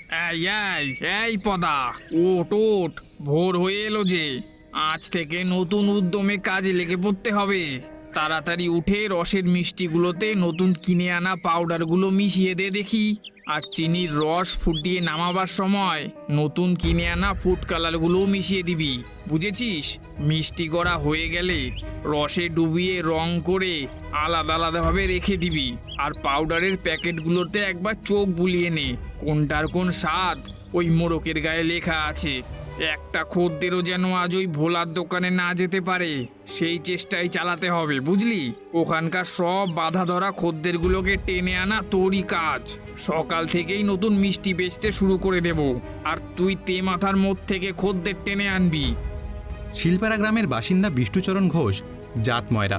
এই এই এই পদা, ওঠ ওঠ, ভোর হয়ে এলো যে। আজ থেকে নতুন উদ্যমে কাজে লেগে পড়তে হবে। তাড়াতাড়ি উঠে রসের মিষ্টিগুলোতে নতুন কিনে আনা পাউডারগুলো মিশিয়ে দে দেখি। আর চিনির রস ফুটিয়ে নামাবার সময় নতুন কিনে আনা ফুড কালারগুলোও মিশিয়ে দিবি, বুঝেছিস? মিষ্টি করা হয়ে গেলে রসে ডুবিয়ে রং করে আলাদা আলাদাভাবে রেখে দিবি। আর পাউডারের প্যাকেটগুলোতে একবার চোখ বুলিয়ে নে, কোনটার কোন স্বাদ ওই মোড়কের গায়ে লেখা আছে। একটা খদ্দেরও যেন আজ ওই ভোলার দোকানে না যেতে পারে, সেই চেষ্টাই চালাতে হবে, বুঝলি? ওখানকার সব বাধা ধরা খদ্দেরগুলোকে টেনে আনা তোরই কাজ। সকাল থেকেই নতুন মিষ্টি বেচতে শুরু করে দেব, আর তুই মাথার মধ্যে থেকে খদ্দের টেনে আনবি। শিলপাড়া গ্রামের বাসিন্দা বিষ্ণুচরণ ঘোষ জাত ময়রা।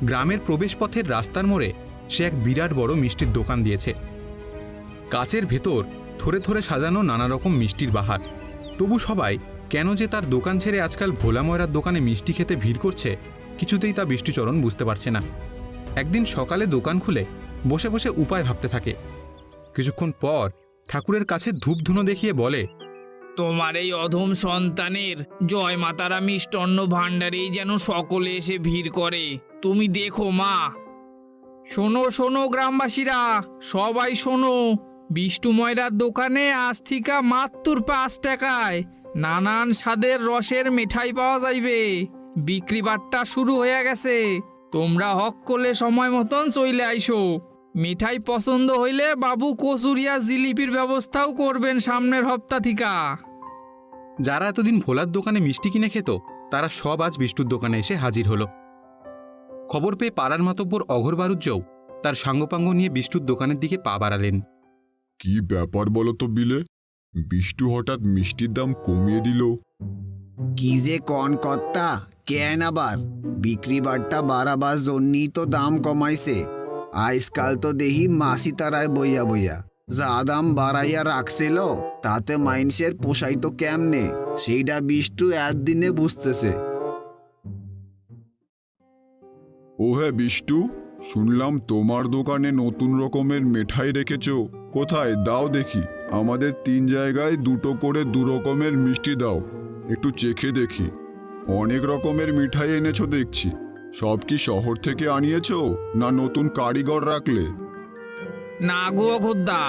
গ্রামের প্রবেশপথের রাস্তার মোড়ে সে এক বিরাট বড় মিষ্টির দোকান দিয়েছে। কাচের ভেতর থরে থরে সাজানো নানা রকম মিষ্টির বাহার। তবু সবাই কেন যে তার দোকান ছেড়ে আজকাল ভোলা ময়রার দোকানে মিষ্টি খেতে ভিড় করছে, কিছুতেই তা বিষ্ণুচরণ বুঝতে পারছে না। একদিন সকালে দোকান খুলে বসে বসে উপায় ভাবতে থাকে। কিছুক্ষণ পর ঠাকুরের কাছে ধূপ ধুনো দেখিয়ে বলে, তোমার এই অধম সন্তানের জয় মাতারা মিষ্টান্ন ভাণ্ডারেই যেন সকলে এসে ভিড় করে, তুমি দেখো মা। শোনো শোনো গ্রামবাসীরা, সবাই শোনো, বিষ্টু ময়রার দোকানে আজ থেকে মাত্র 5 টাকায় নানান স্বাদের রসের মিঠাই পাওয়া যাইবে। বিক্রি বাট্টা শুরু হয়ে গেছে, তোমরা হক করলে সময় মতন চইলে আইসো। মিঠাই পছন্দ হইলে বাবু কচুরিয়া জিলিপির ব্যবস্থাও করবেন সামনের হপ্তা থিকা। যারা এতদিন ভোলার দোকানে মিষ্টি কিনে খেত তারা সব আজ বিষ্টুর দোকানে এসে হাজির হলো। খবর পেয়ে পাড়ার মাতব্বর অঘর বারুজ্জও তার সাঙ্গপাঙ্গ নিয়ে বিষ্টুর দোকানের দিকে পা বাড়ালেন। কি ব্যাপার বলো তো বিলে, বিষ্টু হঠাৎ মিষ্টির দাম কমিয়ে দিল? কি যে কন কর্তা, কেন আবার? বিক্রি বাট্টা বাড়াবার জন্যই তো দাম কমাইছে। আজকাল তো দেহি মাসি তারায় বইয়া বইয়া যা দাম বাড়াইয়া রাখছিল, তাতে মাইনসের পোষাই তো কেমনে, সেইটা বিষ্টু একদিনে বুঝতেছে। ও হ্যাঁ বিষ্টু, শুনলাম তোমার দোকানে নতুন রকমের মিঠাই রেখেছ। কোথায় দাও দেখি, আমাদের 3 জায়গায় 2টো করে 2 রকমের মিষ্টি দাও, একটু চেখে দেখি। অনেক রকমের মিঠাই এনেছো দেখছি, সব কি শহর থেকে আনিয়েছো না নতুন কারিগর রাখলে? না গো খোদ্দা,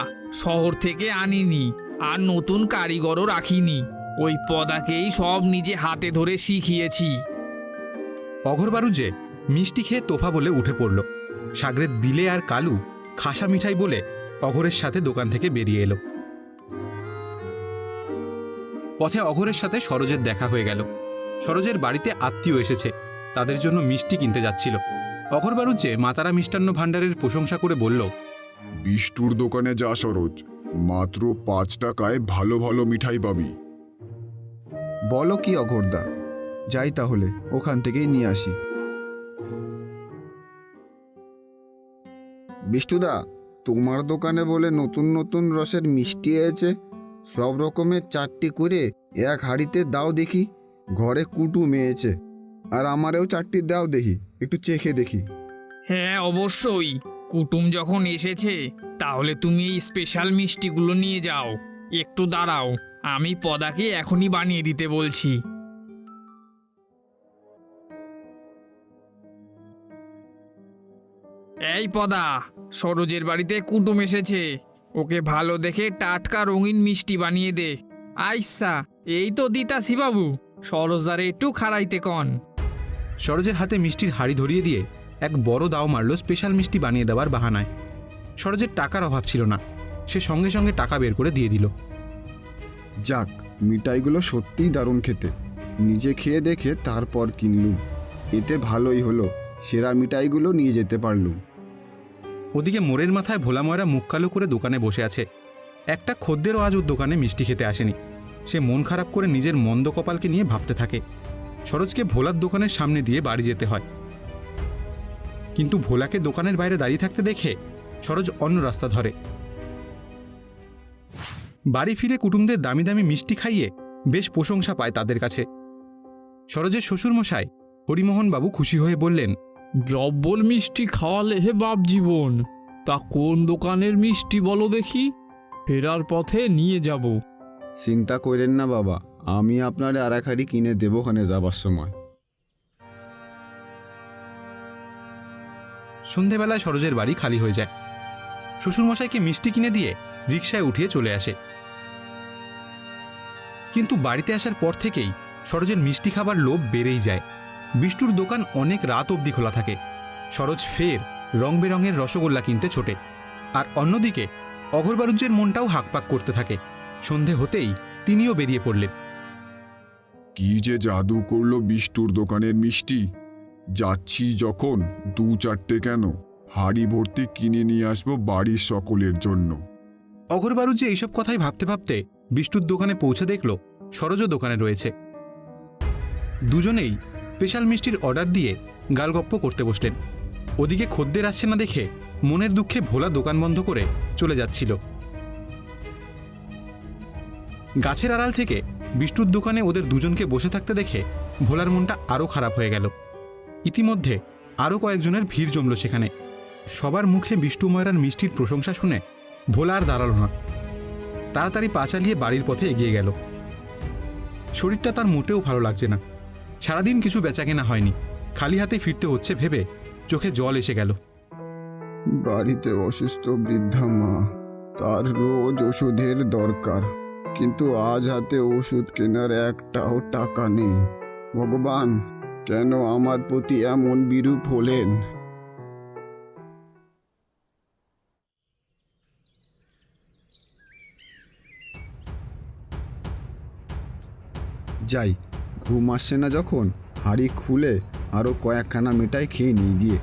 শহর থেকে আনিনি, আর নতুন কারিগরও রাখিনি। ওই পদাকেই সব নিজে হাতে ধরে শিখিয়েছি। অঘর বারুজ্জে মিষ্টি খেয়ে তোফা বলে উঠে পড়ল। সাগরেদ বিলে আর কালু খাসা মিঠাই বলে অঘরের সাথে দোকান থেকে বেরিয়ে এলো। পথে অঘরের সাথে সরোজের দেখা হয়ে গেল। সরোজের বাড়িতে আত্মীয় এসেছে, তাদের জন্য মিষ্টি কিনতে যাচ্ছিল। অঘর বারুজ্জে মাতারা মিষ্টান্ন ভাণ্ডারের প্রশংসা করে বলল, বিষ্টুর দোকানে যা সরোজ, মাত্র 5 টাকায় ভালো ভালো মিঠাই পাবি। বলো কি অঘোরদা, যাই তাহলে ওখান থেকেই নিয়ে আসি। বিষ্টুদা, তোমার দোকানে বলে নতুন নতুন রসের মিষ্টি এসেছে, সব রকমের 4টি করে এক হাঁড়িতে দাও দেখি। ঘরে কুটুম এসেছে, আর আমারেও 4টি দাও দেখি, একটু চেখে দেখি। হ্যাঁ অবশ্যই, কুটুম যখন এসেছে তাহলে তুমি এই স্পেশাল মিষ্টিগুলো নিয়ে যাও। একটু দাঁড়াও, আমি পদাকে এখনই বানিয়ে দিতে বলছি। এই পদা, সরোজের বাড়িতে কুটুম এসেছে, ওকে ভালো দেখে টাটকা রঙিন মিষ্টি বানিয়ে দে। আইসা, এই তো দিতাছি বাবু, সরোজারে একটু খাড়াইতে কন। সরোজের হাতে মিষ্টির হাড়ি ধরিয়ে দিয়ে এক বড় দাও মারল স্পেশাল মিষ্টি বানিয়ে দেওয়ার বাহানায়। সরোজের টাকার অভাব ছিল না, সে সঙ্গে সঙ্গে টাকা বের করে দিয়ে দিল। যাক, মিঠাইগুলো সত্যিই দারুণ খেতে। নিজে খেয়ে দেখে তারপর কিনলুম, এতে ভালোই হলো, সেরা মিঠাইগুলো নিয়ে যেতে পারলুম। ওদিকে মোড়ের মাথায় ভোলা ময়রা মুখ কালো করে দোকানে বসে আছে। একটা খদ্দেরও আজ ওর দোকানে মিষ্টি খেতে আসেনি। সে মন খারাপ করে নিজের মন্দ কপালকে নিয়ে ভাবতে থাকে। সরোজকে ভোলার দোকানের সামনে দিয়ে বাড়ি যেতে হয়, কিন্তু ভোলাকে দোকানের বাইরে দাঁড়িয়ে থাকতে দেখে সরোজ অন্য রাস্তা ধরে। বাড়ি ফিরে কুটুমদের দামি দামি মিষ্টি খাইয়ে বেশ প্রশংসা পায় তাদের কাছে। সরোজের শ্বশুরমশাই হরিমোহন বাবু খুশি হয়ে বললেন, জব্বল মিষ্টি খাওয়ালে হে বাপ জীবন। তা কোন দোকানের মিষ্টি বলো দেখি? ফেরার পথে নিয়ে যাব। চিন্তা করেন না বাবা, আমি আপনারে আর এক হাঁড়ি কিনে দেবো ওখানে যাবার সময়। সন্ধেবেলায় সরোজের বাড়ি খালি হয়ে যায়। শ্বশুরমশাইকে মিষ্টি কিনে দিয়ে রিকশায় উঠিয়ে চলে আসে। কিন্তু বাড়িতে আসার পর থেকেই সরোজের মিষ্টি খাবার লোভ বেড়েই যায়। বিষ্টুর দোকান অনেক রাত অবধি খোলা থাকে। সরোজ ফের রং বেরঙের রসগোল্লা কিনতে ছোটে। আর অন্যদিকে অঘোরবারুজ্যের মনটাও হাঁকপাক করতে থাকে। সন্ধে হতেই তিনিও বেরিয়ে পড়লেন। কি যে জাদু করলো বিষ্টুর দোকানের মিষ্টি! যাচ্ছি যখন 2-4টে কেন, হাড়ি ভর্তি কিনে নিয়ে আসবো বাড়ির সকলের জন্য। অঘোরবারুজ্য এইসব কথাই ভাবতে ভাবতে বিষ্টুর দোকানে পৌঁছে দেখল সরোজও দোকানে রয়েছে। দুজনেই স্পেশাল মিষ্টির অর্ডার দিয়ে গালগপ্প করতে বসলেন। ওদিকে খদ্দের আসছে না দেখে মনের দুঃখে ভোলা দোকান বন্ধ করে চলে যাচ্ছিল। গাছের আড়াল থেকে বিষ্টুর দোকানে ওদের দুজনকে বসে থাকতে দেখে ভোলার মনটা আরও খারাপ হয়ে গেল। ইতিমধ্যে আরও কয়েকজনের ভিড় জমল সেখানে। সবার মুখে বিষ্টু ময়রার মিষ্টির প্রশংসা শুনে ভোলা আর দাঁড়াল না। তাড়াতাড়ি পা চালিয়ে বাড়ির পথে এগিয়ে গেল। শরীরটা তার মোটেও ভালো লাগছে না। সারাদিন কিছু বেচাকেনা হয়নি, খালি হাতে ফিরতে হচ্ছে ভেবে চোখে জল এসে গেল। বাড়িতে অসুস্থ বৃদ্ধা মা, তার রোজ ওষুধের দরকার, কিন্তু আজ হাতে ওষুধ কেনার একটাও টাকা নেই। ভগবান, কেন আমার প্রতি এমন বিরূপ হলেন? যাই, ঘুম আসছে না যখন, হাঁড়ি খুলে আরো কয়েকখানা মিঠাই খেয়ে নিয়ে গিয়ে।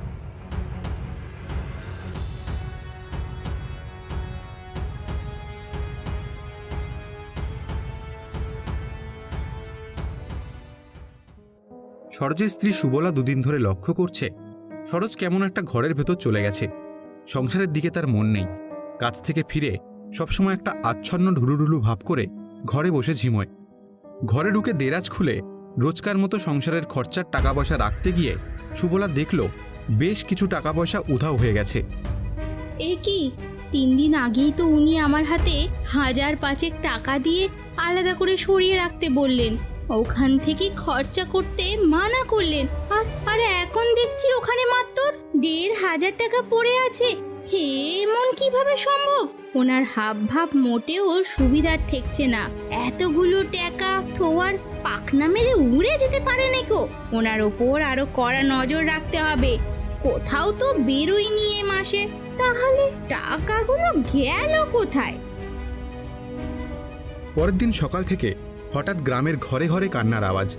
সরোজের স্ত্রী সুবলা দুদিন ধরে লক্ষ্য করছে সরোজ কেমন একটা ঘরের ভেতর চলে গেছে। সংসারের দিকে তার মন নেই। কাজ থেকে ফিরে সবসময় একটা আচ্ছন্ন ঢুলুঢুলু ভাব করে ঘরে বসে ঝিমোয়। ঘরে ঢুকে দেরাজ খুলে রোজকার মতো সংসারের খরচার টাকা পয়সা রাখতে গিয়ে সুবলা দেখল বেশ কিছু টাকা পয়সা উধাও হয়ে গেছে। এ কি, 3 দিন আগেই তো উনি আমার হাতে 1000-5 টাকা দিয়ে আলাদা করে সরিয়ে রাখতে বললেন, ওখান থেকে খরচা করতে মানা করলেন। আর এখন দেখছি ওখানে মাত্র 1500 টাকা পড়ে আছে। হে, এমন কিভাবে সম্ভব? ওনার হাব ভাব মোটেও সুবিধার ঠেকছে না। এতগুলো টাকা থোয়ার পাখনা মেরে উড়ে যেতে পারে নাকো। ওনার ওপর আরো কড়া নজর রাখতে হবে। কোথাও তো বেরোয়নি এ মাসে, তাহলে টাকাগুলো গেল কোথায়? পরের দিন সকাল থেকে হঠাৎ গ্রামের ঘরে ঘরে কান্নার আওয়াজ।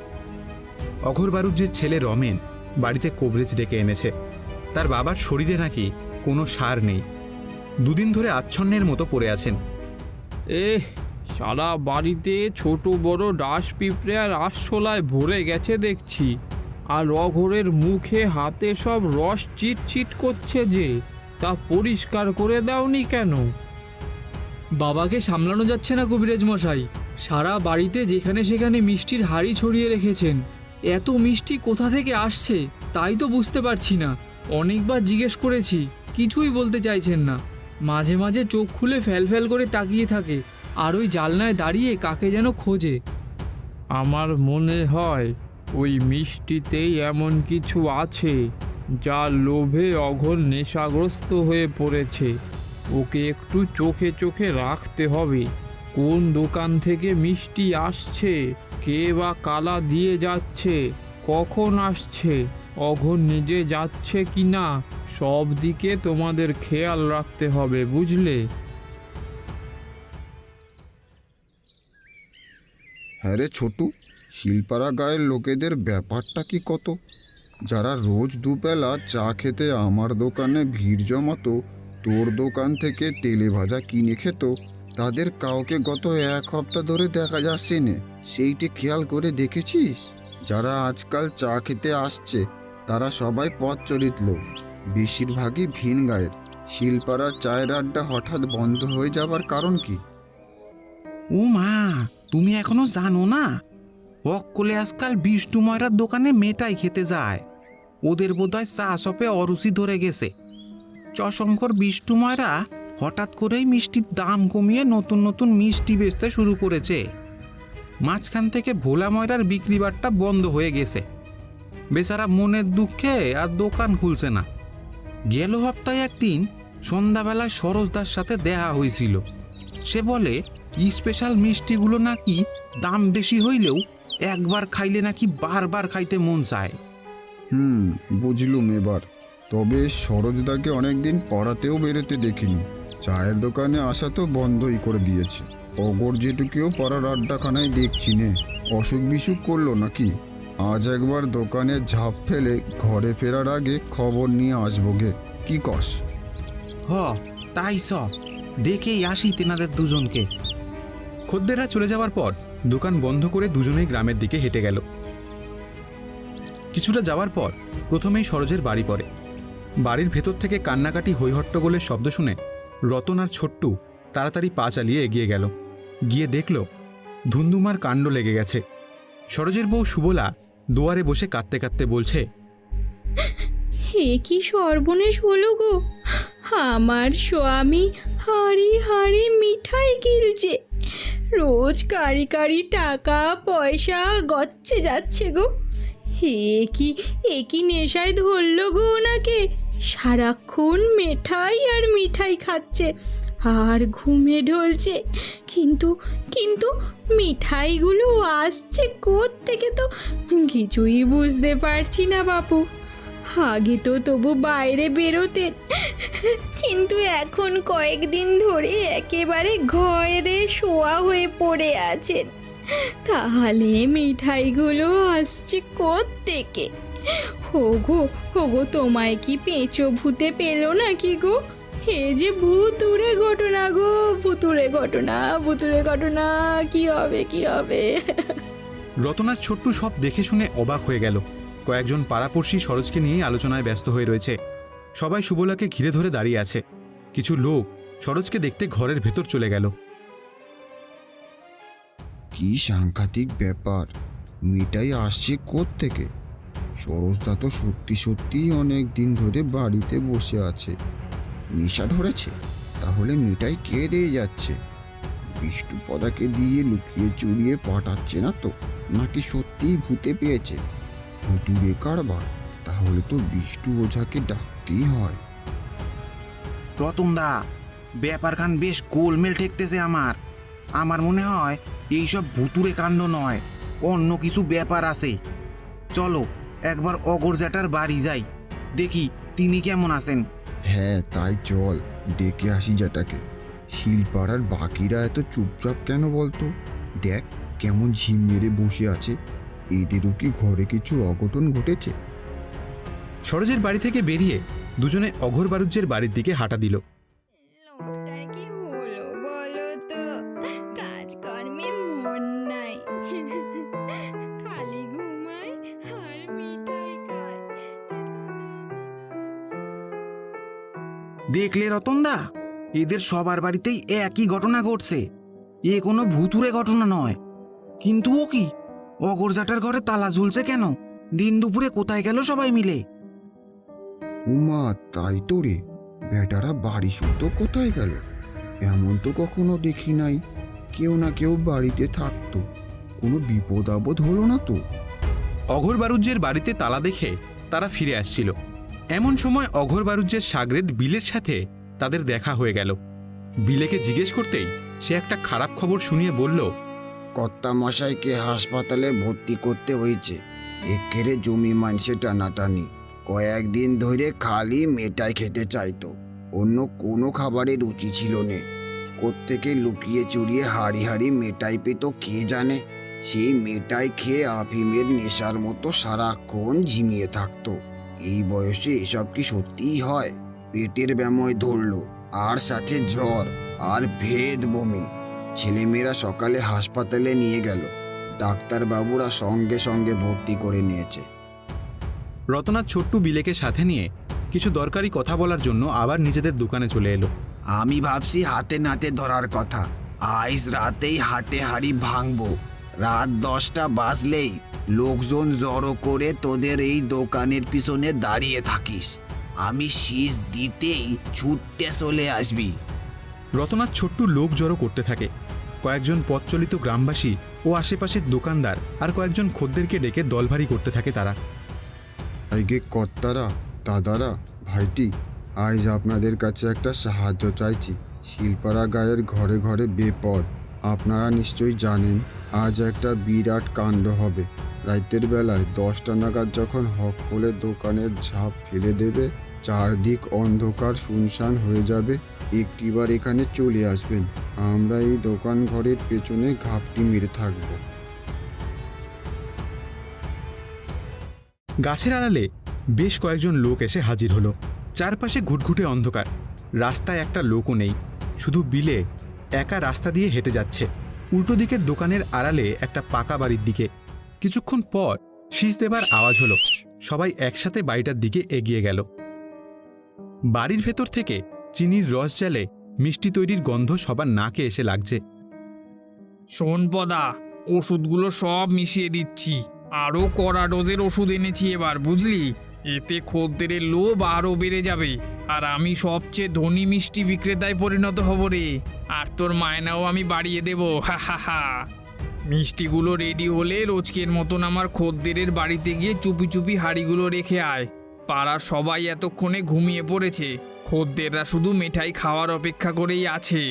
অঘোরবারুজ্যের ছেলে রমেন বাড়িতে কবরেজ ডেকে এনেছে। তার বাবার শরীরে নাকি কোনো সার নেই। দুদিন ধরে আচ্ছন্নের মতো পড়ে আছেন। সারা বাড়িতে ছোট বড় ডাস পিঁপড়ে আর আরশোলায় ভরে গেছে দেখছি। আর অঘোরের মুখে হাতে সব রস চিটচিট করছে যে, তা পরিষ্কার করে দাওনি কেন? বাবাকে সামলানো যাচ্ছে না কবিরাজ মশাই। সারা বাড়িতে যেখানে সেখানে মিষ্টির হাড়ি ছড়িয়ে রেখেছেন। এত মিষ্টি কোথা থেকে আসছে তাই তো বুঝতে পারছি না। অনেকবার জিজ্ঞেস করেছি, কিছুই বলতে চাইছেন না। মাঝে মাঝে চোখ খুলে ফ্যাল করে তাকিয়ে থাকে, আর ওই জানলায় দাঁড়িয়ে কাকে যেন খোঁজে। আমার মনে হয় ওই মিষ্টিতেই এমন কিছু আছে যা লোভে অঘোর নেশাগ্রস্ত হয়ে পড়েছে। ওকে একটু চোখে চোখে রাখতে হবে। কোন দোকান থেকে মিষ্টি আসছে, কে বা কালা দিয়ে যাচ্ছে, কখন আসছে, অঘোর নিজে যাচ্ছে কি না, সব দিকে তোমাদের খেয়াল রাখতে হবে, বুঝলে? হ্যাঁ রে ছোটু, শিলপাড়া গায়ের লোকেদের ব্যাপারটা কি কত! যারা রোজ দুবেলা চা খেতে আমার দোকানে ভিড় জমাতো, তোর দোকান থেকে তেলে ভাজা কিনে খেত, তাদের কাউকে গত 1 সপ্তাহ ধরে দেখা যাচ্ছে না। সেইটি খেয়াল করে দেখেছিস? যারা আজকাল চা খেতে আসছে তারা সবাই পথ চলিত লোক, বেশিরভাগই ভিন গায়ের। শিলপাড়ার চায়ের আড্ডা হঠাৎ বন্ধ হয়ে যাবার কারণ কি? ও মা, তুমি এখনো জানো না? অক্কলে আজকাল বিষ্টু ময়রার দোকানে মেটাই খেতে যায়। ওদের বোধহয় চা শপে অরুচি ধরে গেছে। চশমখোর বিষ্টু ময়রা হঠাৎ করেই মিষ্টির দাম কমিয়ে নতুন নতুন মিষ্টি বেচতে শুরু করেছে। মাঝখান থেকে ভোলা ময়রার বিক্রি বাট্টা বন্ধ হয়ে গেছে। বেচারা মনের দুঃখে আর দোকান খুলছে না। গেল সপ্তাহে একদিন সন্ধ্যাবেলায় সরোজদার সাথে দেখা হয়েছিল। সে বলে স্পেশাল মিষ্টিগুলো নাকি দাম বেশি হইলেও একবার খাইলে নাকি বারবার খাইতে মন চায়। বুঝলুম এবার। তবে সরোজদাকে অনেকদিন পড়াতেও বেরোতে দেখিনি। চায়ের দোকানে আসা তো বন্ধই করে দিয়েছে। অগর যেটুকুও পড়ার আড্ডাখানায় দেখছি নে। অসুখ বিসুখ করলো নাকি? আজ একবার দোকানে ঝাঁপ ফেলে ঘরে ফেরার আগে খবর নিয়ে আসবো গে, কি কস? হ তাই সব দেখেই আসি তেনাদের দুজনকে। খদ্দেররা চলে যাওয়ার পর দোকান বন্ধ করে দুজনেই গ্রামের দিকে হেঁটে গেল। কিছুটা যাওয়ার পর প্রথমেই সরোজের বাড়ি পড়ে। বাড়ির ভেতর থেকে কান্নাকাটি হৈহট্টগোলের শব্দ শুনে রতন আর ছোট্টু তাড়াতাড়ি পা চালিয়ে এগিয়ে গেল। গিয়ে দেখল ধুন্দুমার কাণ্ড লেগে গেছে। সরোজের বউ সুবলা দুয়ারে বসে কাঁদতে কাঁদতে বলছে, হে কি সর্বনেশ হলো গো! আমার স্বামী হাঁড়ি হাঁড়ি মিঠাই গিলছে। রোজ কারি কারি টাকা পয়সা গচ্ছে যাচ্ছে গো। এ কি নেশায় ধরলো গো ওনাকে! সারাক্ষণ মিঠাই আর মিঠাই খাচ্ছে আর ঘুমে ঢলছে। কিন্তু কিন্তু মিঠাইগুলো আসছে কোত্থেকে তো কিছুই বুঝতে পারছি না বাপু। আগে তো তবু বাইরে বেরোতেন, কিন্তু এখন কয়েকদিন ধরে একেবারে ঘরে শোয়া হয়ে পড়ে আছেন। তাহলে মিঠাইগুলো আসছে কোত্থেকে? হোগো তোমায় কি পেঁচো ভূতে পেলো নাকি গো? হে যে ভুতুড়ে ঘটনা গো, ভুতুড়ে ঘটনা, কি হবে? রতনার ছোট্টু সব দেখে শুনে অবাক হয়ে গেল। কয়েকজন পাড়াপড়শি সরোজকে নিয়ে আলোচনায় ব্যস্ত হয়ে রয়েছে। সবাই সুবলাকে ঘিরে ধরে দাঁড়িয়ে আছে। কিছু লোক সরোজকে দেখতে ঘরের ভেতর চলে গেল। কি সাংঘাতিক ব্যাপার! মিঠাই আসছে কোত্থেকে? সরোজদা তো সত্যি সত্যিই অনেক দিন ধরে বাড়িতে বসে আছে। নেশা ধরেছে? তাহলে মিঠাই কে দিয়ে যাচ্ছে? বিষ্ণুপদাকে দিয়ে লুকিয়ে চুরিয়ে পাঠাচ্ছে না তো? নাকি সত্যিই ভূতে পেয়েছে? ভুতুড়ে কারবার? তাহলে তো বিষ্ণু ওঝাকে ডাকতেই হয়। রতনদা, ব্যাপারখান বেশ গোলমেল ঠেকতেছে আমার মনে হয় এইসব ভুতুরে কাণ্ড নয়, অন্য কিছু ব্যাপার আছে। চলো একবার অগর জ্যাঠার বাড়ি যাই, দেখি তিনি কেমন আছেন। হ্যাঁ তাই চল, ডেকে আসি জ্যাঠাকে। শিলপাড়ার বাকিরা এত চুপচাপ কেন বলতো? দেখ কেমন ঝিম মেরে বসে আছে। এদেরও কি ঘরে কিছু অঘটন ঘটেছে? সরোজের বাড়ি থেকে বেরিয়ে দুজনে অঘোর বারুজ্যের বাড়ির দিকে হাঁটা দিল। লোকটার কি হলো বলো তো? কাজকর্মে মন নাই, খালি ঘুমায় আর মিঠাই খায়। দেখলে রতনদা, এদের সবার বাড়িতেই একই ঘটনা ঘটছে। এ কোনো ভুতুরে ঘটনা নয়। কিন্তু ও কি, অগরজাটার ঘরে তালা ঝুলছে কেন? দিন দুপুরে কোথায় গেল সবাই মিলে? উমা, তাই তো রে, বেটারা বাড়ি শুদ্ধ কোথায় গেল? এমন তো কখনো দেখি নাই। কেউ না কেউ বাড়িতে থাকতো। কোনো বিপদ আপদ হলো না তো? অঘোর বারুজ্যের বাড়িতে তালা দেখে তারা ফিরে আসছিল। এমন সময় অঘোর বারুজ্যের সাগরেদ বিলের সাথে তাদের দেখা হয়ে গেল। বিলেকে জিজ্ঞেস করতেই সে একটা খারাপ খবর শুনিয়ে বলল, কর্তা মশাইকে হাসপাতালে ভর্তি করতে হয়েছে। একেরে জমি মানছে টানাটানি। কয়েকদিন ধরে খালি মেটাই খেতে চাইতো, অন্য কোনো খাবারের রুচি ছিল না। কোত্থেকে লুকিয়ে চুরিয়ে হাড়ি হাড়ি মেটাই পেত কে জানে। সেই মেটাই খেয়ে আফিমের নেশার মতো সারাক্ষণ ঝিমিয়ে থাকতো। এই বয়সে এসব কি সত্যিই হয়? পেটের ব্যাময় ধরলো, আর সাথে জ্বর আর ভেদ বমি। ছেলেমেয়েরা সকালে হাসপাতালে নিয়ে গেল। ডাক্তারবাবুরা সঙ্গে সঙ্গে ভর্তি করে নিয়েছে। রতনাথ ছোট্টু বিলেকে সাথে নিয়ে কিছু দরকারি কথা বলার জন্য আবার নিজেদের দোকানে চলে এলো। আমি ভাবছি হাতে নাতে ধরার কথা। আজ রাতেই হাটে হাড়ি ভাঙবো। রাত 10টা বাজলেই লোকজন জড়ো করে তোদের এই দোকানের পিছনে দাঁড়িয়ে থাকিস। আমি শীষ দিতেই ছুটতে চলে আসবি। রতনাথ ছোট্ট লোক জড়ো করতে থাকে। কয়েকজন পথচলিত গ্রামবাসী ও আশেপাশের দোকানদার আর কয়েকজন খদ্দেরকে ডেকে দলভারী করতে থাকে তারা। আগে কর্তারা, দাদারা, ভাইটি, আজ আপনাদের কাছে একটা সাহায্য চাইছি। শিলপাড়া গায়ের ঘরে ঘরে বিপদ। আপনারা নিশ্চয়ই জানেন আজ একটা বিরাট কাণ্ড হবে। রাতের বেলায় 10টা নাগাদ যখন হক করে দোকানের ঝাঁপ ফেলে দেবে, চারদিক অন্ধকার শুনশান হয়ে যাবে, একটিবার এখানে চলে আসবেন। আমরা এই দোকান ঘরের পেছনে ঘাপটি মেরে থাকব। গাছের আড়ালে বেশ কয়েকজন লোক এসে হাজির হলো। চারপাশে ঘুটঘুটে অন্ধকার, রাস্তায় একটা লোকও নেই, শুধু বিলে একা রাস্তা দিয়ে হেঁটে যাচ্ছে উল্টো দিকের দোকানের আড়ালে একটা পাকা বাড়ির দিকে। কিছুক্ষণ পর শীষ দেবার আওয়াজ হলো। সবাই একসাথে বাড়িটার দিকে এগিয়ে গেল। বাড়ির ভেতর থেকে চিনির রস জ্বালে মিষ্টি তৈরির গন্ধ সবার নাকে এসে লাগছে। শোন পদা, ওষুধগুলো সব মিশিয়ে দিচ্ছি। আরও কড়া ডোজের ওষুধ এনেছি এবার, বুঝলি? এতে খদ্দেরের লোভ আরও বেড়ে যাবে, আর আমি সবচেয়ে ধনী মিষ্টি বিক্রেতায় পরিণত হব রে। আর তোর মায়নাও আমি বাড়িয়ে দেব, হা হা হা। মিষ্টিগুলো রেডি হলে রোজকের মতন আমার খদ্দেরের বাড়িতে গিয়ে চুপি চুপি হাঁড়িগুলো রেখে আয়। পাড়ার সবাই এতক্ষণে ঘুমিয়ে পড়েছে, খদ্দেররা শুধু মিঠাই খাওয়ার অপেক্ষা করেই আছে।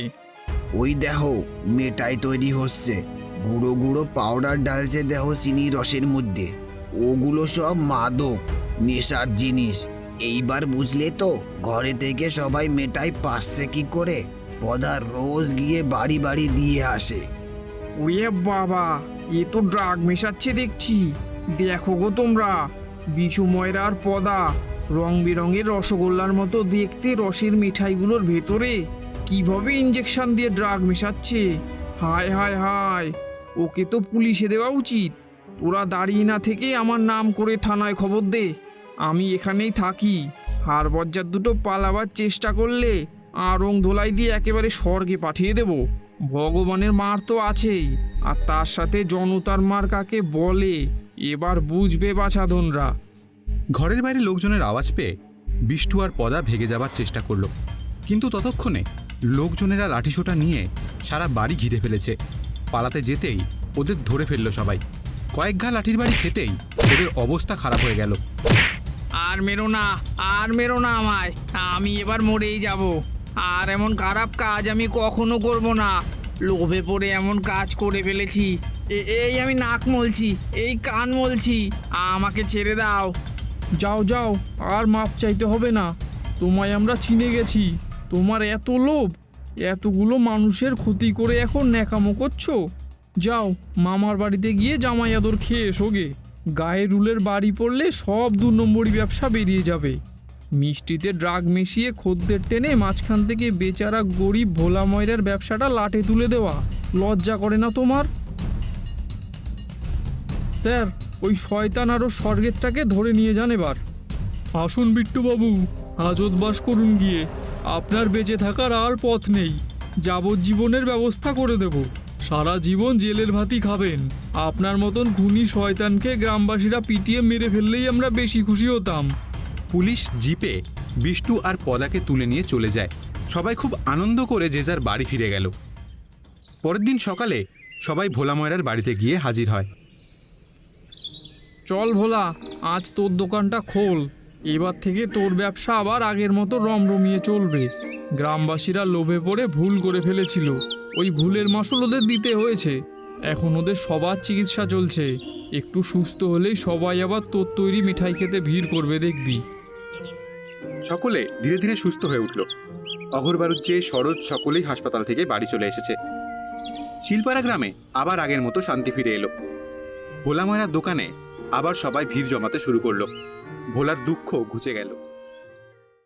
ওই দেখো মেটাই তৈরি হচ্ছে, গুঁড়ো গুঁড়ো পাউডার ডালছে দেখো চিনি রসের মধ্যে। ওগুলো সব মাদক, নেশার জিনিস। এইবার বুঝলে তো ঘরে থেকে সবাই মেটাই পাচ্ছে কি করে। পদা রোজ গিয়ে বাড়ি বাড়ি দিয়ে আসে। ওরে বাবা, এ তো ড্রাগ মেশাচ্ছে দেখছি। দেখো গো তোমরা, বিশু ময়রার পদা রং বেরঙের রসগোল্লার মতো দেখতে রসের মিঠাইগুলোর ভেতরে কিভাবে ইঞ্জেকশন দিয়ে ড্রাগ মেশাচ্ছে। হায় হায় হায়, ওকে তো পুলিশে দেওয়া উচিত। তোরা দাঁড়িয়ে না থেকে আমার নাম করে থানায় খবর দে। আমি এখানেই থাকি। হাড়বজ্জার দুটো পালাবার চেষ্টা করলে রং ধোলাই দিয়ে একেবারে স্বর্গে পাঠিয়ে দেব। ভগবানের মার তো আছেই, আর তার সাথে জনতার মার কাকে বলে এবার বুঝবে বাছাধনরা। ঘরের বাইরে লোকজনের আওয়াজ পেয়ে বিষ্টু আর পদা ভেগে যাবার চেষ্টা করলো, কিন্তু ততক্ষণে লোকজনেরা লাঠিসোঁটা নিয়ে সারা বাড়ি ঘিরে ফেলেছে। পালাতে যেতেই ওদের ধরে ফেললো সবাই। কয়েক ঘা লাঠির বাড়ি খেতেই ওদের অবস্থা খারাপ হয়ে গেল। আর মেরো না, আর মেরো না আমায়, আমি এবার মরেই যাব। আর এমন খারাপ কাজ আমি কখনো করব না। লোভে পড়ে এমন কাজ করে ফেলেছি। এই আমি নাক মলছি, এই কান মলছি, আমাকে ছেড়ে দাও। যাও যাও, আর মাপ চাইতে হবে না। তোমায় আমরা চিনে গেছি। তোমার এত লোভ, এতগুলো মানুষের ক্ষতি করে এখন ন্যাকামো করছো। যাও মামার বাড়িতে গিয়ে জামাই আদর খেয়ে এসোগে। গায়ে রুলের বাড়ি পড়লে সব 2 নম্বরই ব্যবসা বেরিয়ে যাবে। মিষ্টিতে ড্রাগ মিশিয়ে খদ্দের টেনে মাঝখান থেকে বেচারা গরিব ভোলা ময়রার ব্যবসাটা লাটে তুলে দেওয়া লজ্জা করে না তোমার? স্যার, ওই শয়তান আরও স্বর্গেরটাকে ধরে নিয়ে যান এবার। আসুন বিট্টুবাবু, হাজতবাস করুন গিয়ে। আপনার বেঁচে থাকার আর পথ নেই। যাবজ্জীবনের ব্যবস্থা করে দেব। সারা জীবন জেলের ভাতই খাবেন। আপনার মতন খুনি শয়তানকে গ্রামবাসীরা পিটিয়ে মেরে ফেললেই আমরা বেশি খুশি হতাম। পুলিশ জিপে বিষ্টু আর পদাকে তুলে নিয়ে চলে যায়। সবাই খুব আনন্দ করে যে যার বাড়ি ফিরে গেল। পরের দিন সকালে সবাই ভোলা ময়রার বাড়িতে গিয়ে হাজির হয়। চল ভোলা, আজ তোর দোকানটা খোল। এবার থেকে তোর ব্যবসা আবার আগের মতো রমরমিয়ে চলবে। গ্রামবাসীরা লোভে পড়ে ভুল করে ফেলেছিল, ওই ভুলের মাসুল ওদের দিতে হয়েছে। এখন ওদের সবার চিকিৎসা চলছে। একটু সুস্থ হলেই সবাই আবার তোর তৈরি মিঠাই খেতে ভিড় করবে, দেখবি। সকলে ধীরে ধীরে সুস্থ হয়ে উঠল। অঘরবারুজ্জে সরোজ সকলেই হাসপাতাল থেকে বাড়ি চলে এসেছে। শিলপাড়া গ্রামে আবার আগের মতো শান্তি ফিরে এলো। ভোলা ময়রার দোকানে আবার সবাই ভিড় জমাতে শুরু করলো। ভোলার দুঃখ ঘুচে গেল।